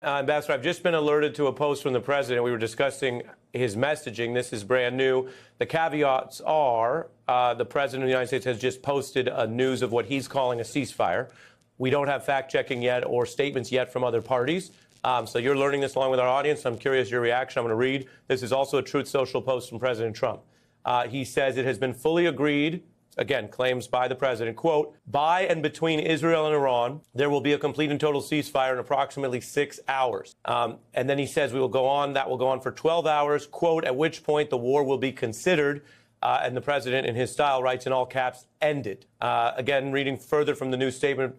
Ambassador, I've just been alerted to a post from the president. We were discussing his messaging. This is brand new. The caveats are the president of the United States has just posted a news of what he's calling a ceasefire. We don't have fact-checking yet or statements yet from other parties. So you're learning this along with our audience. I'm curious your reaction. I'm going to read. This is also a Truth Social post from President Trump. He says it has been fully agreed, again, claims by the president, quote, by and between Israel and Iran, there will be a complete and total ceasefire in approximately 6 hours. And then he says that will go on for 12 hours, quote, at which point the war will be considered. And the president, in his style, writes in all caps, ended. Again, reading further from the new statement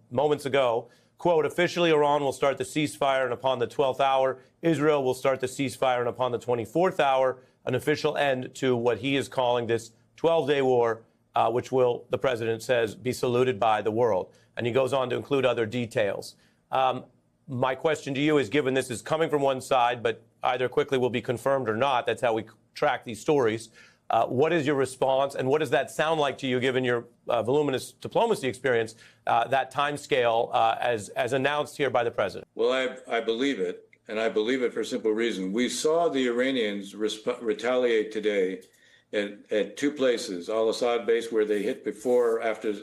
moments ago, quote, officially Iran will start the ceasefire, and upon the 12th hour, Israel will start the ceasefire, and upon the 24th hour, an official end to what he is calling this 12-day war, which will, the president says, be saluted by the world. And he goes on to include other details. My question to you is, given this is coming from one side, but either quickly will be confirmed or not, that's how we track these stories, what is your response, and what does that sound like to you, given your voluminous diplomacy experience, that time scale as announced here by the president? Well, I believe it, and I believe it for a simple reason. We saw the Iranians retaliate today at two places, al-Assad base, where they hit after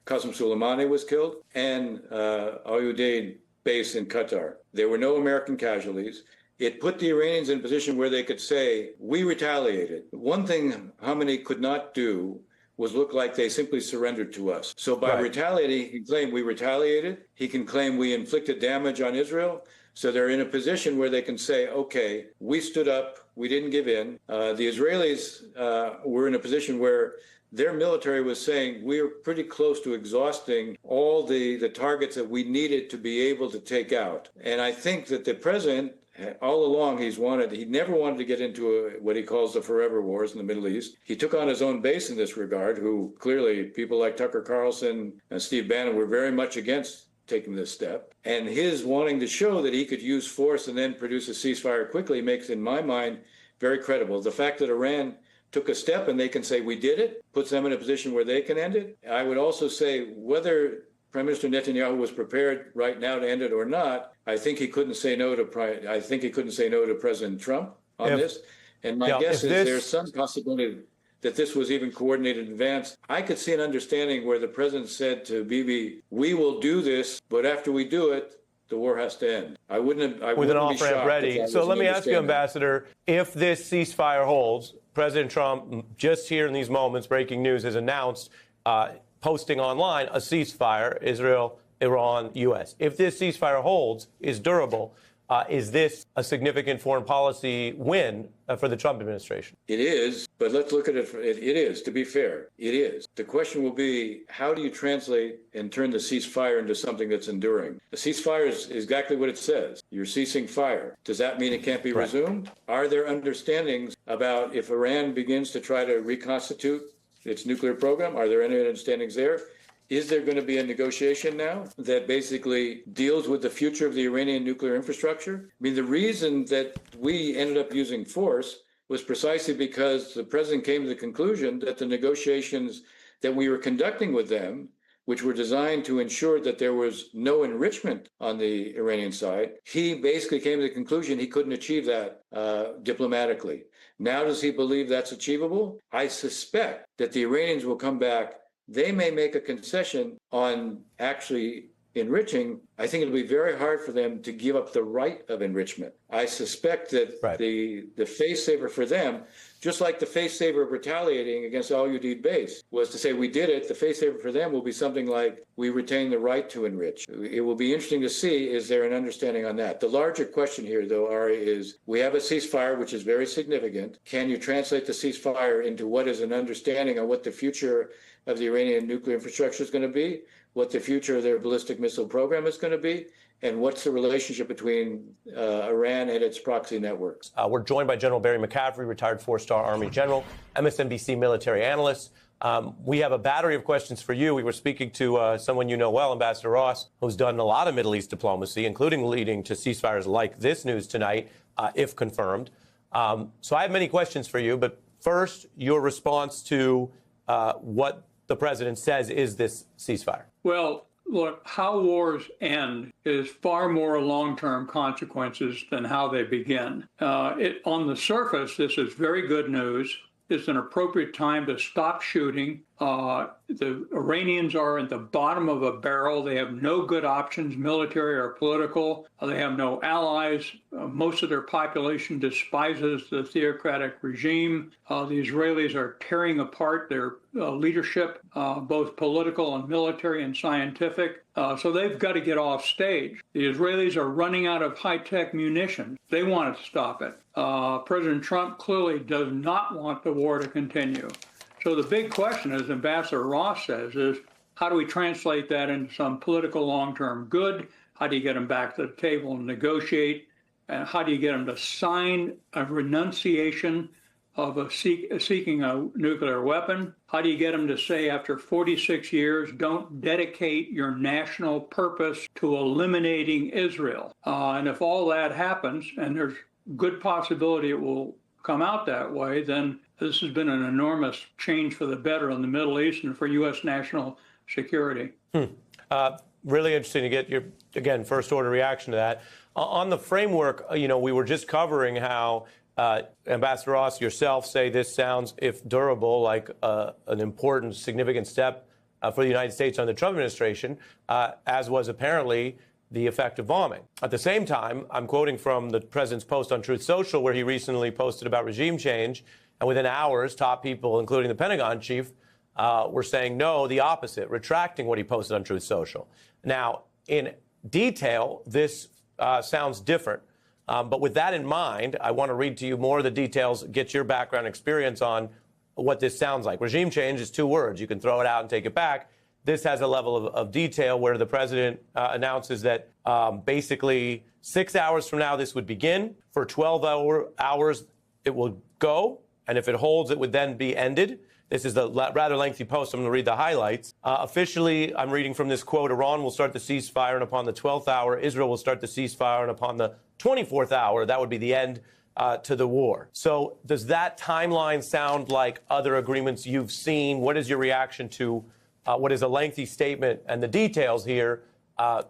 Qasem Soleimani was killed, and Al-Udeid base in Qatar. There were no American casualties. It put the Iranians in a position where they could say, we retaliated. One thing Khamenei could not do was look like they simply surrendered to us. So by retaliating, he can claim we retaliated. He can claim we inflicted damage on Israel. So they're in a position where they can say, okay, we stood up, we didn't give in. The Israelis were in a position where their military was saying we were pretty close to exhausting all the targets that we needed to be able to take out. And I think that the president, all along, he never wanted to get into what he calls the forever wars in the Middle East. He took on his own base in this regard, who clearly people like Tucker Carlson and Steve Bannon were very much against taking this step. And his wanting to show that he could use force and then produce a ceasefire quickly makes, in my mind, very credible. The fact that Iran took a step and they can say we did it puts them in a position where they can end it. I would also say whether Prime Minister Netanyahu was prepared right now to end it or not, I think he couldn't say no to President Trump on this. And my guess is there's some possibility that this was even coordinated in advance. I could see an understanding where the president said to Bibi, we will do this, but after we do it, the war has to end. I wouldn't with an off-ramp ready. So let me ask you, Ambassador, if this ceasefire holds, President Trump, just here in these moments, breaking news, has announced, posting online, a ceasefire, Israel, Iran, U.S. If this ceasefire holds, is durable, is this a significant foreign policy win for the Trump administration? It is, but let's look at it. It is, to be fair, it is. The question will be, how do you translate and turn the ceasefire into something that's enduring? The ceasefire is exactly what it says. You're ceasing fire. Does that mean it can't be resumed? Are there understandings about if Iran begins to try to reconstitute its nuclear program? Are there any understandings there? Is there going to be a negotiation now that basically deals with the future of the Iranian nuclear infrastructure? I mean, the reason that we ended up using force was precisely because the president came to the conclusion that the negotiations that we were conducting with them, which were designed to ensure that there was no enrichment on the Iranian side, he basically came to the conclusion he couldn't achieve that diplomatically. Now, does he believe that's achievable? I suspect that the Iranians will come back. They may make a concession on actually enriching. I think it'll be very hard for them to give up the right of enrichment. I suspect that the face saver for them, just like the face saver of retaliating against Al-Udeid base, was to say we did it. The face saver for them will be something like we retain the right to enrich. It will be interesting to see, is there an understanding on that? The larger question here, though, Ari, is we have a ceasefire, which is very significant. Can you translate the ceasefire into what is an understanding on what the future of the Iranian nuclear infrastructure is going to be, what the future of their ballistic missile program is going to be, and what's the relationship between Iran and its proxy networks? We're joined by General Barry McCaffrey, retired four-star Army general, MSNBC military analyst. We have a battery of questions for you. We were speaking to someone you know well, Ambassador Ross, who's done a lot of Middle East diplomacy, including leading to ceasefires like this news tonight, if confirmed. So I have many questions for you, but first, your response to what the president says is this ceasefire. Well, Look, how wars end is far more long-term consequences than how they begin. On the surface, this is very good news. It's an appropriate time to stop shooting. The Iranians are at the bottom of a barrel. They have no good options, military or political. They have no allies. Most of their population despises the theocratic regime. The Israelis are tearing apart their leadership, both political and military and scientific. So they've got to get off stage. The Israelis are running out of high-tech munitions. They want to stop it. President Trump clearly does not want the war to continue. So the big question, as Ambassador Ross says, is how do we translate that into some political long-term good? How do you get them back to the table and negotiate? And how do you get them to sign a renunciation of seeking a nuclear weapon? How do you get them to say after 46 years, don't dedicate your national purpose to eliminating Israel? And if all that happens, and there's good possibility it will come out that way, then this has been an enormous change for the better in the Middle East and for U.S. national security. Really interesting to get your, again, first order reaction to that. On the framework, we were just covering how Ambassador Ross, yourself say this sounds, if durable, like an important, significant step for the United States under the Trump administration, as was apparently the effective bombing. At the same time, I'm quoting from the president's post on Truth Social, where he recently posted about regime change, and within hours, top people, including the Pentagon chief, were saying no, the opposite, retracting what he posted on Truth Social. Now, in detail, this sounds different. But with that in mind, I want to read to you more of the details, get your background experience on what this sounds like. Regime change is two words. You can throw it out and take it back. This has a level of detail where the president announces that basically 6 hours from now, this would begin. For 12 hours, it will go. And if it holds, it would then be ended. This is a rather lengthy post. I'm going to read the highlights. Officially, I'm reading from this quote, Iran will start the ceasefire, and upon the 12th hour, Israel will start the ceasefire, and upon the 24th hour, that would be the end to the war. So does that timeline sound like other agreements you've seen? What is your reaction to what is a lengthy statement and the details here,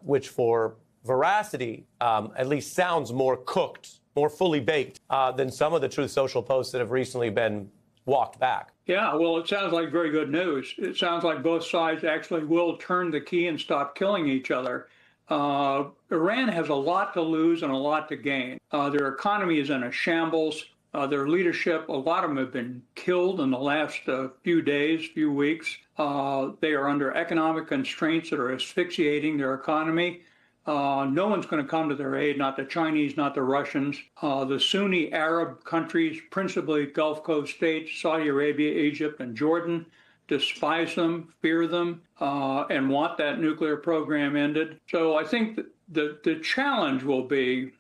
which for veracity at least sounds more cooked, more fully baked than some of the Truth Social posts that have recently been walked back? Yeah, well, it sounds like very good news. It sounds like both sides actually will turn the key and stop killing each other. Iran has a lot to lose and a lot to gain. Their economy is in a shambles. Their leadership, a lot of them have been killed in the last few days, few weeks. They are under economic constraints that are asphyxiating their economy. No one's going to come to their aid, not the Chinese, not the Russians. The Sunni Arab countries, principally Gulf Coast states, Saudi Arabia, Egypt, and Jordan, despise them, fear them, and want that nuclear program ended. So I think that the challenge will be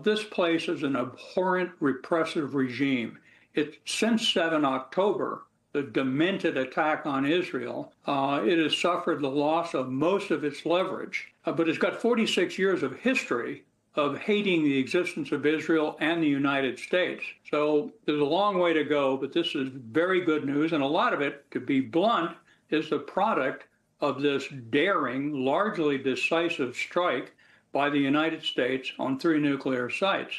this place is an abhorrent, repressive regime. Since 7 October, the demented attack on Israel, it has suffered the loss of most of its leverage. But it's got 46 years of history of hating the existence of Israel and the United States. So there's a long way to go, but this is very good news. And a lot of it, to be blunt, is the product of this daring, largely decisive strike by the United States on 3 nuclear sites.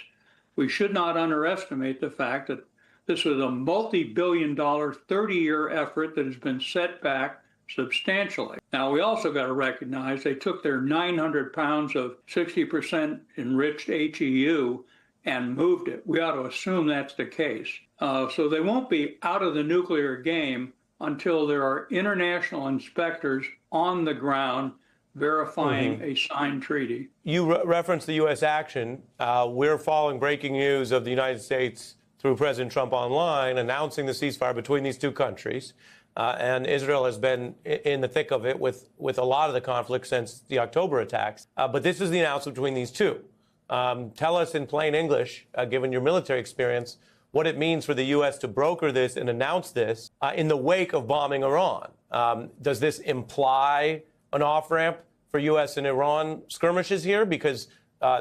We should not underestimate the fact that this was a multi-billion-dollar, 30-year effort that has been set back substantially. Now, we also got to recognize they took their 900 pounds of 60% enriched HEU and moved it. We ought to assume that's the case. So they won't be out of the nuclear game until there are international inspectors on the ground verifying a signed treaty. You referenced the U.S. action. We're following breaking news of the United States through President Trump online announcing the ceasefire between these two countries. And Israel has been in the thick of it with a lot of the conflict since the October attacks. But this is the announcement between these two. Tell us in plain English, given your military experience, what it means for the U.S. to broker this and announce this in the wake of bombing Iran. Does this imply an off-ramp for U.S. and Iran skirmishes here? Because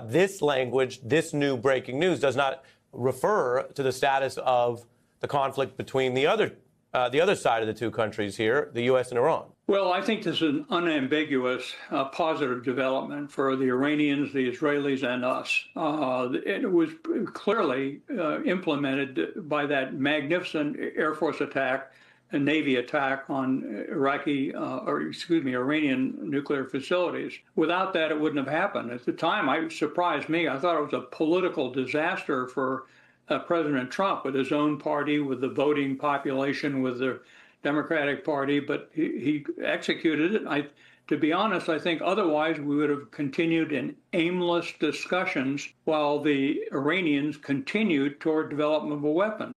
this language, this new breaking news, does not refer to the status of the conflict between the other side of the two countries here, the U.S. and Iran. Well, I think this is an unambiguous positive development for the Iranians, the Israelis, and us. It was clearly implemented by that magnificent Air Force attack and Navy attack on Iranian nuclear facilities. Without that, it wouldn't have happened. At the time, it surprised me. I thought it was a political disaster for President Trump with his own party, with the voting population, with the Democratic Party, but he executed it. To be honest, I think otherwise we would have continued in aimless discussions while the Iranians continued toward development of a weapon.